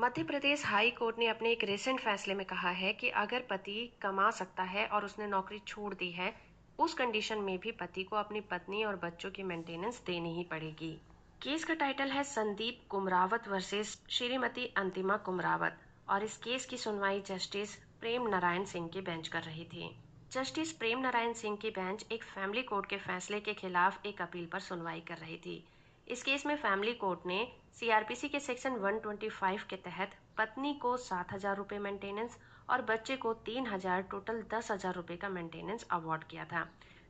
Madhya Pradesh high court ने अपने एक रिसेंट फैसले में कहा है कि अगर पति कमा सकता है और उसने नौकरी छोड़ दी है, उस कंडीशन में भी पति को अपनी पत्नी और बच्चों की मेंटेनेंस देनी ही पड़ेगी। केस का टाइटल है संदीप कुमरावत वर्सेस श्रीमती अंतिमा कुमरावत और इस केस की सुनवाई जस्टिस प्रेम नारायण सिंह की बेंच कर रही थी। जस्टिस प्रेम नारायण सिंह की बेंच एक फैमिली कोर्ट के फैसले के खिलाफ एक अपील पर सुनवाई कर रही थी। इस केस में फैमिली कोर्ट ने सीआरपीसी के सेक्शन 125 के तहत पत्नी को 7,000 रुपए मेंटेनेंस और बच्चे को 3,000 टोटल 10,000 रुपए का मेंटेनेंस अवार्ड किया था,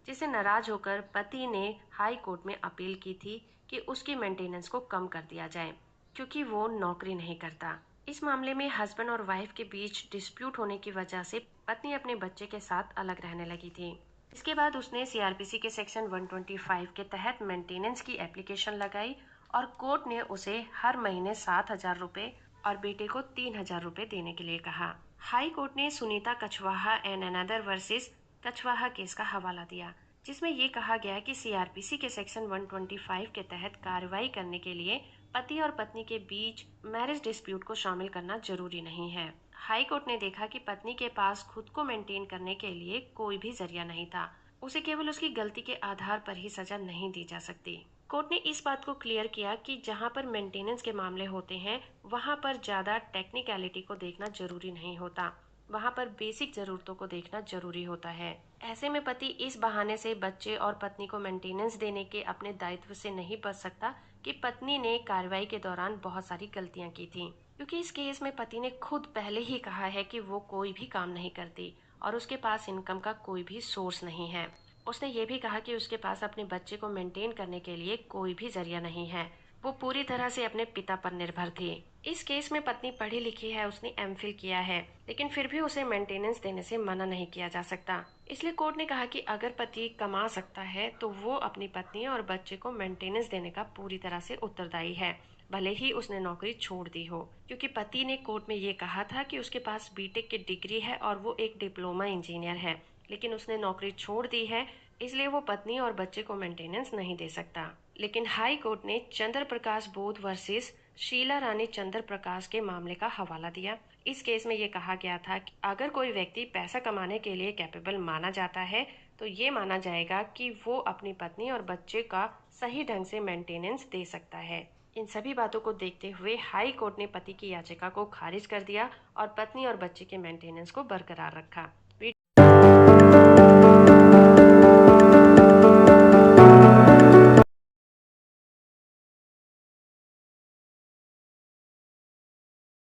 जिसे नाराज होकर पति ने हाई कोर्ट में अपील की थी कि उसकी मेंटेनेंस को कम कर दिया जाए क्योंकि वो नौकरी नहीं करता। इस मामले में हस्बैंड और वाइफ के बीच डिस्प्यूट होने की वजह से पत्नी अपने बच्चे के साथ अलग रहने लगी थी। इसके बाद उसने सीआरपीसी के सेक्शन 125 के तहत मेंटेनेंस की एप्लीकेशन लगाई और कोर्ट ने उसे हर महीने 7,000 रुपए और बेटे को 3,000 रुपए देने के लिए कहा। हाई कोर्ट ने Sunita Kachhwaha and another versus Kachhwaha case का हवाला दिया, जिसमें ये कहा गया कि सीआरपीसी के सेक्शन 125 के तहत कार्रवाई करने के लिए पति और पत्नी के बीच मैरिज डिस्प्यूट को शामिल करना जरूरी नहीं है। हाई कोर्ट ने देखा कि पत्नी के पास खुद को मेंटेन करने के लिए कोई भी जरिया नहीं था। उसे केवल उसकी गलती के आधार पर ही सजा नहीं दी जा सकती। कोर्ट ने इस बात को क्लियर किया कि जहां पर मेंटेनेंस के मामले होते हैं, वहां पर ज्यादा टेक्निकलिटी को देखना जरूरी नहीं होता। वहां पर बेसिक जरूरतों को देखना जरूरी होता है। ऐसे में पति इस बहाने से बच्चे और पत्नी को मेंटेनेंस देने के अपने दायित्व से नहीं बच सकता कि पत्नी ने कार्रवाई के दौरान बहुत सारी गलतियां की थी, क्योंकि इस केस में पति ने खुद पहले ही कहा है कि वो कोई भी काम नहीं करती और उसके पास इनकम का कोई भी सोर्स नहीं है। उसने ये भी कहा कि उसके पास अपने बच्चे को मेंटेन करने के लिए कोई भी जरिया नहीं है। वो पूरी तरह से अपने पिता पर निर्भर थी। इस केस में पत्नी पढ़ी लिखी है, उसने एमफिल किया है, लेकिन फिर भी उसे मेंटेनेंस देने से मना नहीं किया जा सकता। इसलिए कोर्ट ने कहा कि अगर पति कमा सकता है तो वो अपनी पत्नी और बच्चे को मेंटेनेंस देने का पूरी तरह से उत्तरदायी है, भले ही उसने नौकरी छोड़ दी हो। क्योंकि पति ने कोर्ट में ये कहा था कि उसके पास बीटेक की डिग्री है और वो एक डिप्लोमा इंजीनियर है, लेकिन उसने नौकरी छोड़ दी है, इसलिए वो पत्नी और बच्चे को मेंटेनेंस नहीं दे सकता। लेकिन हाई कोर्ट ने चंद्र प्रकाश बोध वर्सेस शीला रानी चंद्र प्रकाश के मामले का हवाला दिया। इस केस में ये कहा गया था कि अगर कोई व्यक्ति पैसा कमाने के लिए कैपेबल माना जाता है तो ये माना जाएगा कि वो अपनी पत्नी और बच्चे का सही ढंग से मेंटेनेंस दे सकता है। इन सभी बातों को देखते हुए हाई कोर्ट ने पति की याचिका को खारिज कर दिया और पत्नी और बच्चे के मेंटेनेंस को बरकरार रखा।